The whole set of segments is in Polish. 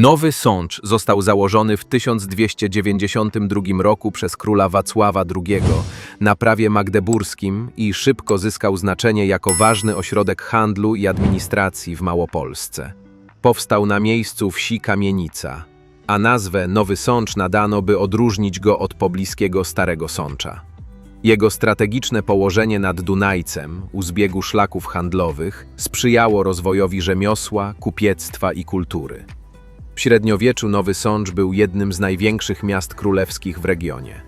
Nowy Sącz został założony w 1292 roku przez króla Wacława II na prawie magdeburskim i szybko zyskał znaczenie jako ważny ośrodek handlu i administracji w Małopolsce. Powstał na miejscu wsi Kamienica, a nazwę Nowy Sącz nadano, by odróżnić go od pobliskiego Starego Sącza. Jego strategiczne położenie nad Dunajcem, u zbiegu szlaków handlowych, sprzyjało rozwojowi rzemiosła, kupiectwa i kultury. W średniowieczu Nowy Sącz był jednym z największych miast królewskich w regionie.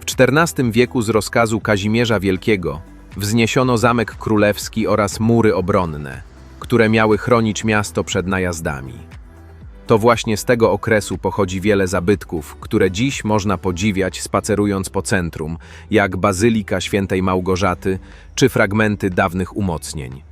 W XIV wieku z rozkazu Kazimierza Wielkiego wzniesiono zamek królewski oraz mury obronne, które miały chronić miasto przed najazdami. To właśnie z tego okresu pochodzi wiele zabytków, które dziś można podziwiać spacerując po centrum, jak Bazylika Świętej Małgorzaty czy fragmenty dawnych umocnień.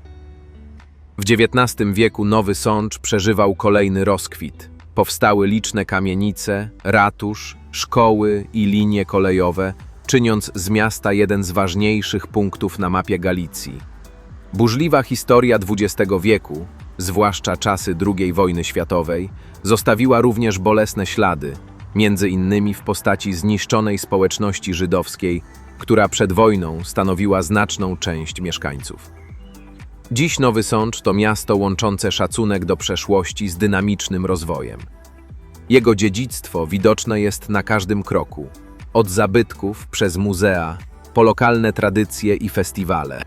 W XIX wieku Nowy Sącz przeżywał kolejny rozkwit. Powstały liczne kamienice, ratusz, szkoły i linie kolejowe, czyniąc z miasta jeden z ważniejszych punktów na mapie Galicji. Burzliwa historia XX wieku, zwłaszcza czasy II wojny światowej, zostawiła również bolesne ślady, między innymi w postaci zniszczonej społeczności żydowskiej, która przed wojną stanowiła znaczną część mieszkańców. Dziś Nowy Sącz to miasto łączące szacunek do przeszłości z dynamicznym rozwojem. Jego dziedzictwo widoczne jest na każdym kroku, od zabytków przez muzea, po lokalne tradycje i festiwale.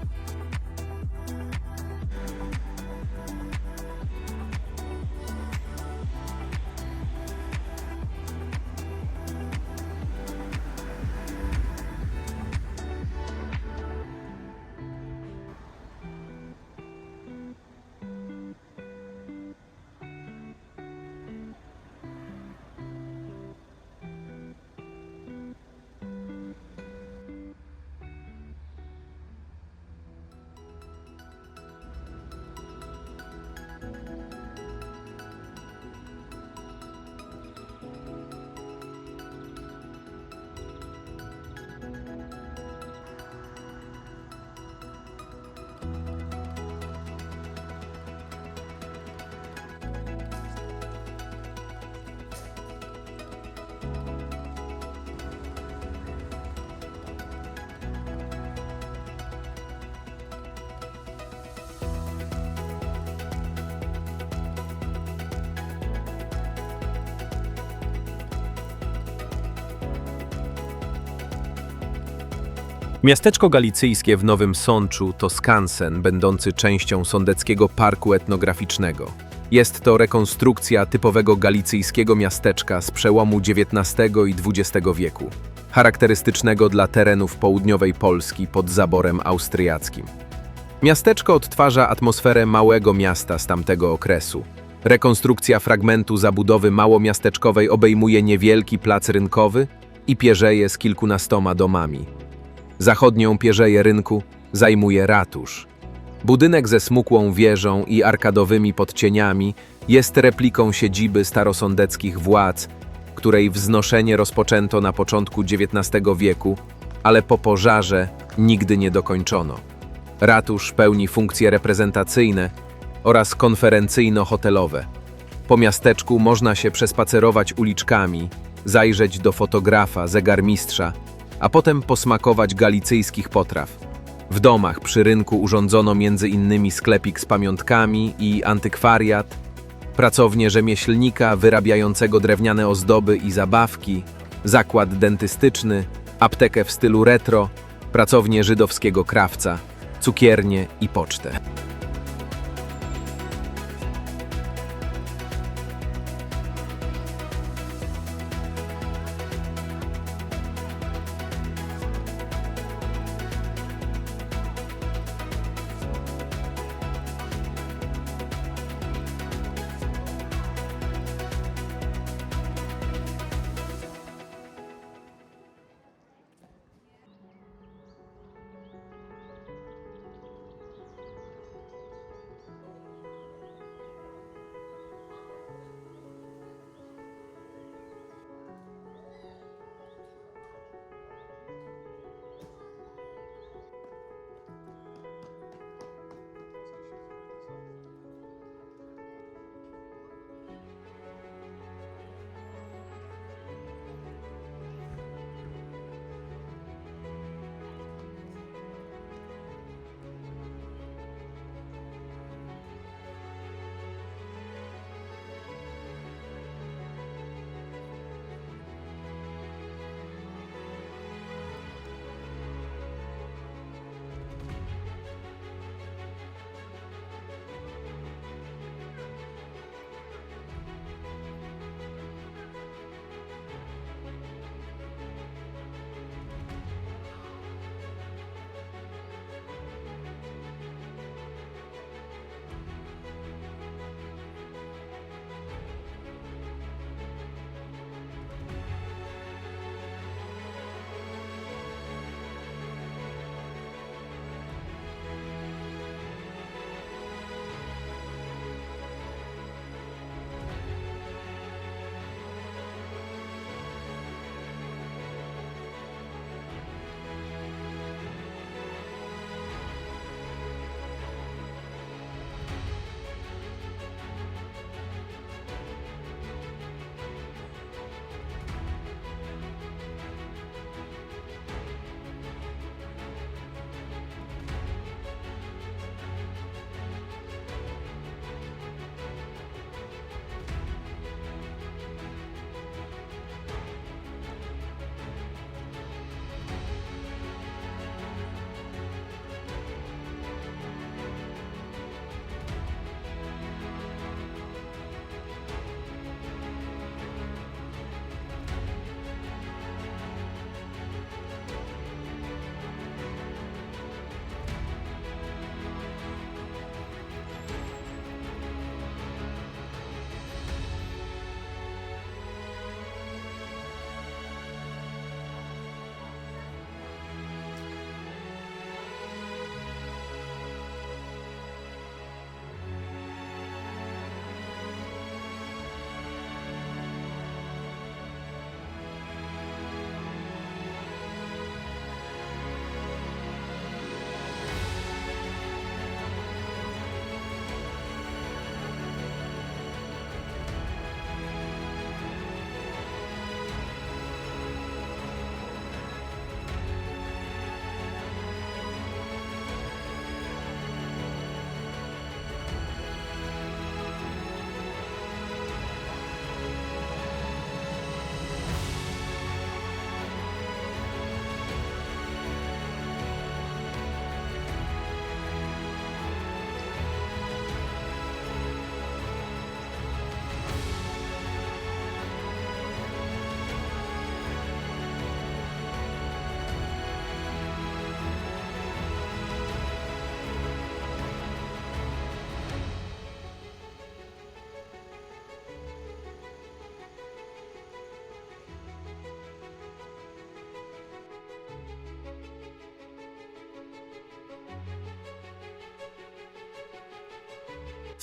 Miasteczko galicyjskie w Nowym Sączu to skansen będący częścią Sądeckiego Parku Etnograficznego. Jest to rekonstrukcja typowego galicyjskiego miasteczka z przełomu XIX i XX wieku, charakterystycznego dla terenów południowej Polski pod zaborem austriackim. Miasteczko odtwarza atmosferę małego miasta z tamtego okresu. Rekonstrukcja fragmentu zabudowy małomiasteczkowej obejmuje niewielki plac rynkowy i pierzeję z kilkunastoma domami. Zachodnią pierzeję rynku zajmuje ratusz. Budynek ze smukłą wieżą i arkadowymi podcieniami jest repliką siedziby starosądeckich władz, której wznoszenie rozpoczęto na początku XIX wieku, ale po pożarze nigdy nie dokończono. Ratusz pełni funkcje reprezentacyjne oraz konferencyjno-hotelowe. Po miasteczku można się przespacerować uliczkami, zajrzeć do fotografa, zegarmistrza, a potem posmakować galicyjskich potraw. W domach przy rynku urządzono m.in. sklepik z pamiątkami i antykwariat, pracownię rzemieślnika wyrabiającego drewniane ozdoby i zabawki, zakład dentystyczny, aptekę w stylu retro, pracownię żydowskiego krawca, cukiernię i pocztę.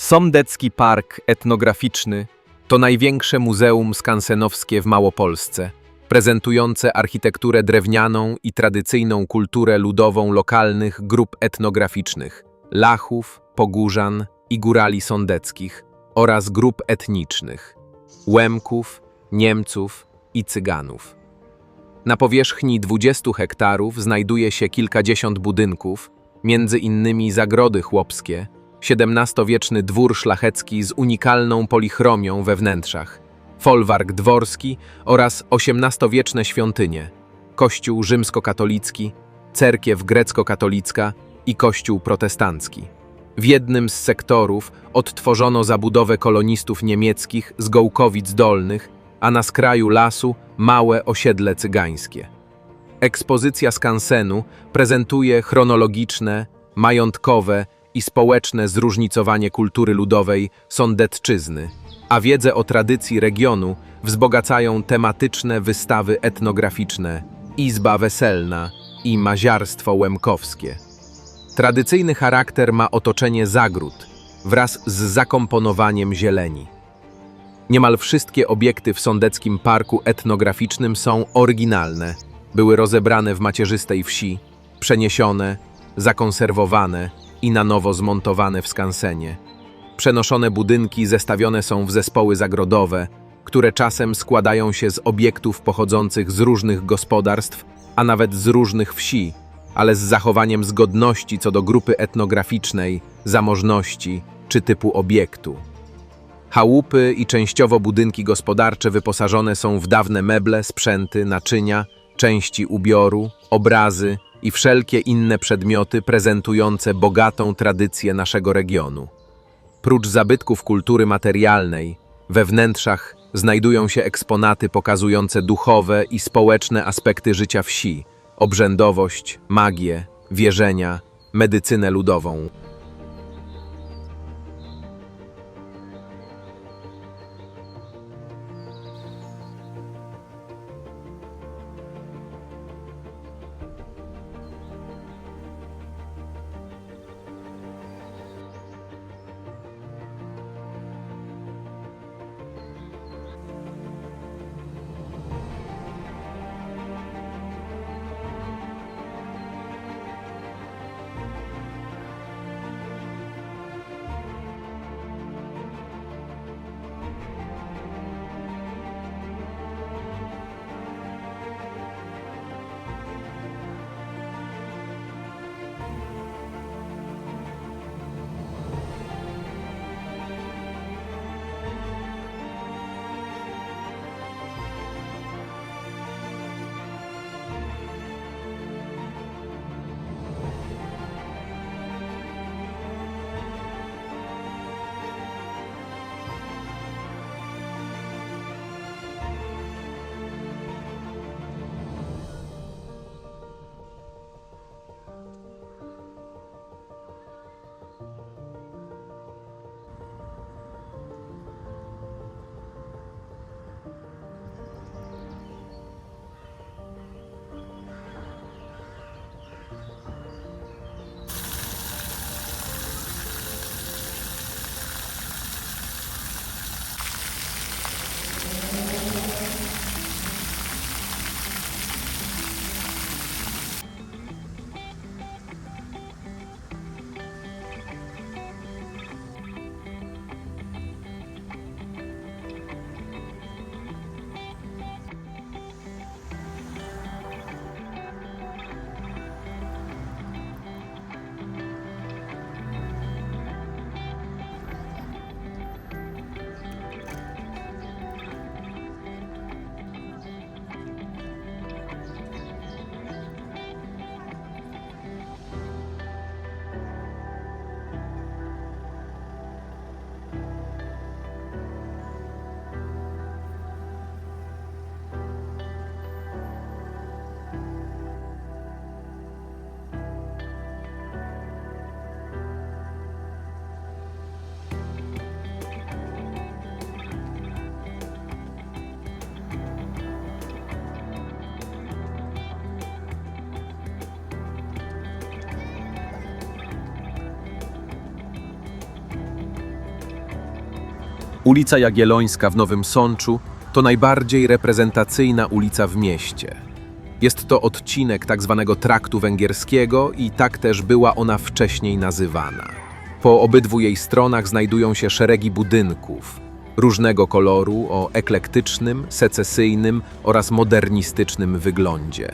Sądecki Park Etnograficzny to największe muzeum skansenowskie w Małopolsce, prezentujące architekturę drewnianą i tradycyjną kulturę ludową lokalnych grup etnograficznych, Lachów, Pogórzan i Górali Sądeckich oraz grup etnicznych, Łemków, Niemców i Cyganów. Na powierzchni 20 hektarów znajduje się kilkadziesiąt budynków, między innymi zagrody chłopskie, XVII-wieczny dwór szlachecki z unikalną polichromią we wnętrzach, folwark dworski oraz XVIII-wieczne świątynie, kościół rzymskokatolicki, cerkiew grecko-katolicka i kościół protestancki. W jednym z sektorów odtworzono zabudowę kolonistów niemieckich z Gołkowic Dolnych, a na skraju lasu małe osiedle cygańskie. Ekspozycja skansenu prezentuje chronologiczne, majątkowe i społeczne zróżnicowanie kultury ludowej Sądecczyzny, a wiedzę o tradycji regionu wzbogacają tematyczne wystawy etnograficzne Izba Weselna i Maziarstwo Łemkowskie. Tradycyjny charakter ma otoczenie zagród wraz z zakomponowaniem zieleni. Niemal wszystkie obiekty w Sądeckim Parku Etnograficznym są oryginalne, były rozebrane w macierzystej wsi, przeniesione, zakonserwowane i na nowo zmontowane w skansenie. Przenoszone budynki zestawione są w zespoły zagrodowe, które czasem składają się z obiektów pochodzących z różnych gospodarstw, a nawet z różnych wsi, ale z zachowaniem zgodności co do grupy etnograficznej, zamożności czy typu obiektu. Chałupy i częściowo budynki gospodarcze wyposażone są w dawne meble, sprzęty, naczynia, części ubioru, obrazy i wszelkie inne przedmioty prezentujące bogatą tradycję naszego regionu. Prócz zabytków kultury materialnej, we wnętrzach znajdują się eksponaty pokazujące duchowe i społeczne aspekty życia wsi, obrzędowość, magię, wierzenia, medycynę ludową. Ulica Jagiellońska w Nowym Sączu to najbardziej reprezentacyjna ulica w mieście. Jest to odcinek tzw. traktu węgierskiego i tak też była ona wcześniej nazywana. Po obydwu jej stronach znajdują się szeregi budynków różnego koloru o eklektycznym, secesyjnym oraz modernistycznym wyglądzie.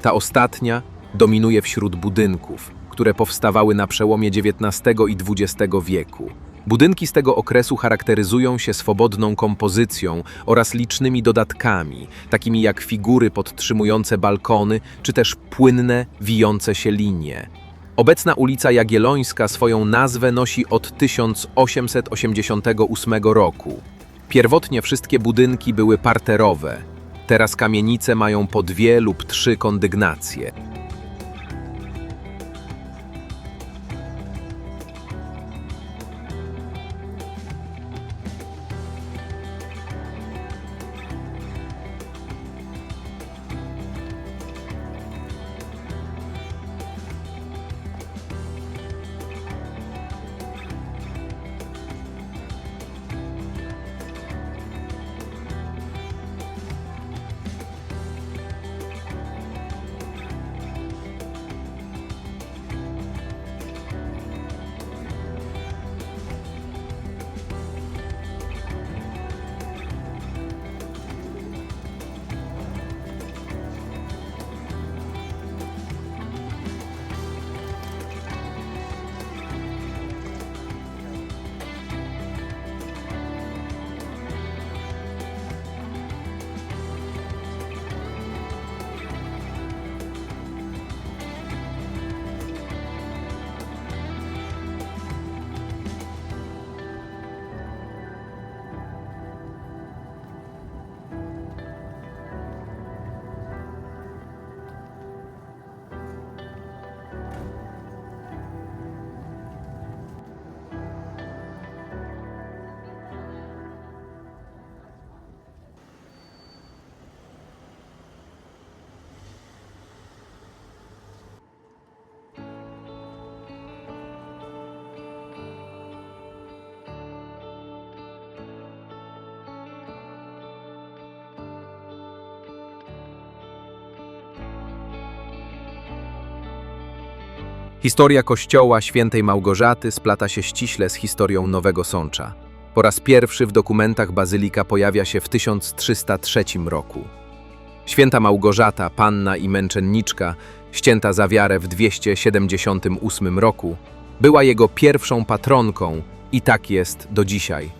Ta ostatnia dominuje wśród budynków, które powstawały na przełomie XIX i XX wieku. Budynki z tego okresu charakteryzują się swobodną kompozycją oraz licznymi dodatkami, takimi jak figury podtrzymujące balkony czy też płynne, wijące się linie. Obecna ulica Jagiellońska swoją nazwę nosi od 1888 roku. Pierwotnie wszystkie budynki były parterowe, teraz kamienice mają po 2 lub 3 kondygnacje. Historia kościoła świętej Małgorzaty splata się ściśle z historią Nowego Sącza. Po raz pierwszy w dokumentach bazylika pojawia się w 1303 roku. Święta Małgorzata, panna i męczenniczka, ścięta za wiarę w 278 roku, była jego pierwszą patronką i tak jest do dzisiaj.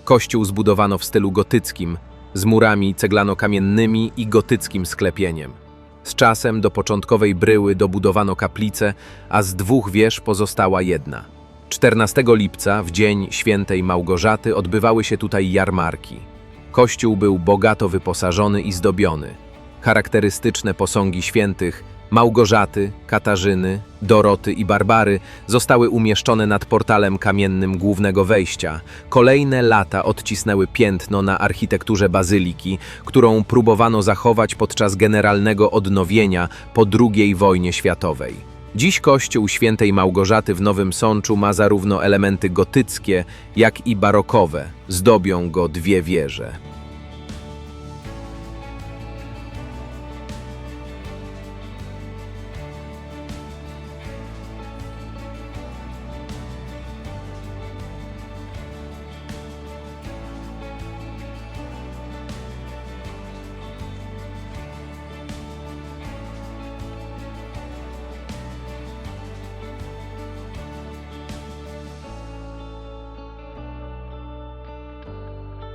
Kościół zbudowano w stylu gotyckim, z murami ceglano-kamiennymi i gotyckim sklepieniem. Z czasem do początkowej bryły dobudowano kaplicę, a z 2 wież pozostała jedna. 14 lipca, w dzień świętej Małgorzaty, odbywały się tutaj jarmarki. Kościół był bogato wyposażony i zdobiony. Charakterystyczne posągi świętych Małgorzaty, Katarzyny, Doroty i Barbary zostały umieszczone nad portalem kamiennym głównego wejścia. Kolejne lata odcisnęły piętno na architekturze bazyliki, którą próbowano zachować podczas generalnego odnowienia po II wojnie światowej. Dziś kościół świętej Małgorzaty w Nowym Sączu ma zarówno elementy gotyckie, jak i barokowe. Zdobią go 2 wieże.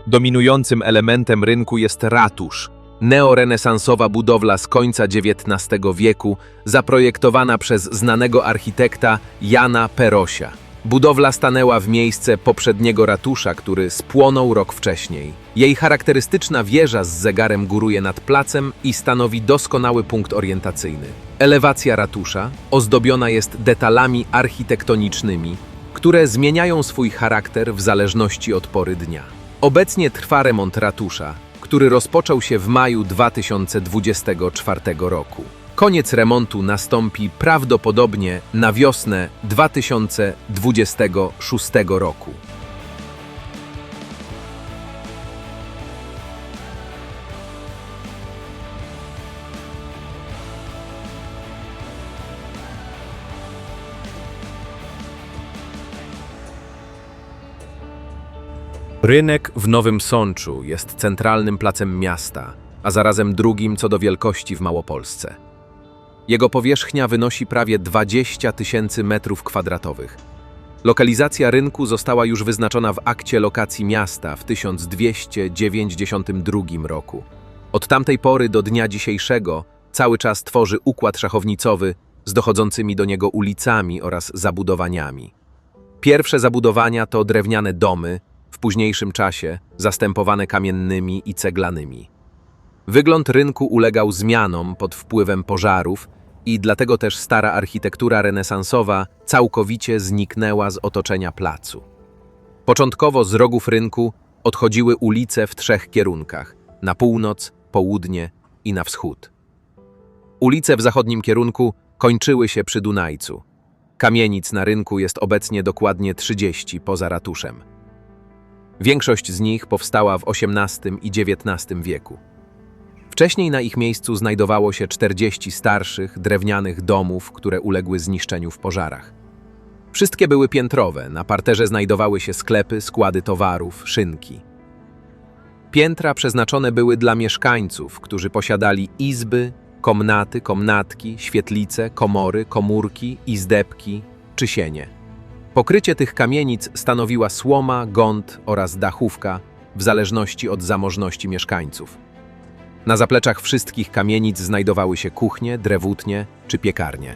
Dominującym elementem rynku jest ratusz, neorenesansowa budowla z końca XIX wieku, zaprojektowana przez znanego architekta Jana Perosia. Budowla stanęła w miejsce poprzedniego ratusza, który spłonął rok wcześniej. Jej charakterystyczna wieża z zegarem góruje nad placem i stanowi doskonały punkt orientacyjny. Elewacja ratusza ozdobiona jest detalami architektonicznymi, które zmieniają swój charakter w zależności od pory dnia. Obecnie trwa remont ratusza, który rozpoczął się w maju 2024 roku. Koniec remontu nastąpi prawdopodobnie na wiosnę 2026 roku. Rynek w Nowym Sączu jest centralnym placem miasta, a zarazem drugim co do wielkości w Małopolsce. Jego powierzchnia wynosi prawie 20 000 metrów kwadratowych. Lokalizacja rynku została już wyznaczona w akcie lokacji miasta w 1292 roku. Od tamtej pory do dnia dzisiejszego cały czas tworzy układ szachownicowy z dochodzącymi do niego ulicami oraz zabudowaniami. Pierwsze zabudowania to drewniane domy, w późniejszym czasie zastępowane kamiennymi i ceglanymi. Wygląd rynku ulegał zmianom pod wpływem pożarów i dlatego też stara architektura renesansowa całkowicie zniknęła z otoczenia placu. Początkowo z rogów rynku odchodziły ulice w 3 kierunkach: na północ, południe i na wschód. Ulice w zachodnim kierunku kończyły się przy Dunajcu. Kamienic na rynku jest obecnie dokładnie 30 poza ratuszem. Większość z nich powstała w XVIII i XIX wieku. Wcześniej na ich miejscu znajdowało się 40 starszych, drewnianych domów, które uległy zniszczeniu w pożarach. Wszystkie były piętrowe, na parterze znajdowały się sklepy, składy towarów, szynki. Piętra przeznaczone były dla mieszkańców, którzy posiadali izby, komnaty, komnatki, świetlice, komory, komórki, izdebki czy sienie. Pokrycie tych kamienic stanowiła słoma, gąd oraz dachówka, w zależności od zamożności mieszkańców. Na zapleczach wszystkich kamienic znajdowały się kuchnie, drewutnie czy piekarnie.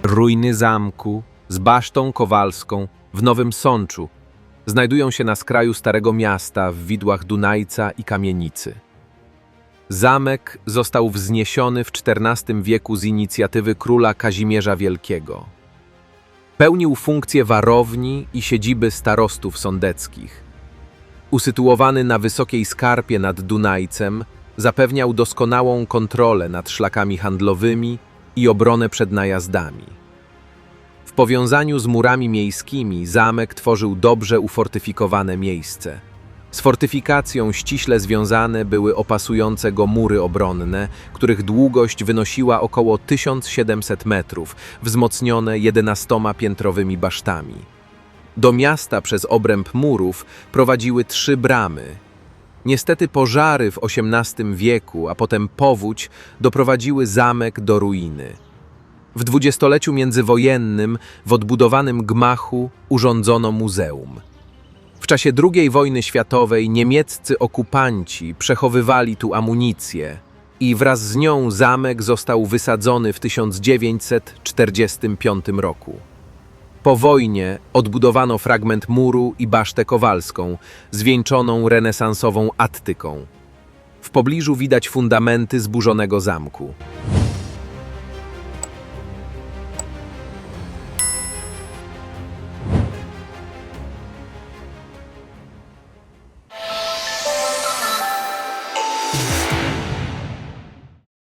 Ruiny zamku z basztą kowalską w Nowym Sączu znajdują się na skraju Starego Miasta w widłach Dunajca i Kamienicy. Zamek został wzniesiony w XIV wieku z inicjatywy króla Kazimierza Wielkiego. Pełnił funkcję warowni i siedziby starostów sądeckich. Usytuowany na wysokiej skarpie nad Dunajcem, zapewniał doskonałą kontrolę nad szlakami handlowymi i obronę przed najazdami. W powiązaniu z murami miejskimi zamek tworzył dobrze ufortyfikowane miejsce. Z fortyfikacją ściśle związane były opasujące go mury obronne, których długość wynosiła około 1700 metrów, wzmocnione 11-piętrowymi basztami. Do miasta przez obręb murów prowadziły 3 bramy. Niestety pożary w XVIII wieku, a potem powódź doprowadziły zamek do ruiny. W dwudziestoleciu międzywojennym w odbudowanym gmachu urządzono muzeum. W czasie II wojny światowej niemieccy okupanci przechowywali tu amunicję i wraz z nią zamek został wysadzony w 1945 roku. Po wojnie odbudowano fragment muru i basztę kowalską, zwieńczoną renesansową attyką. W pobliżu widać fundamenty zburzonego zamku.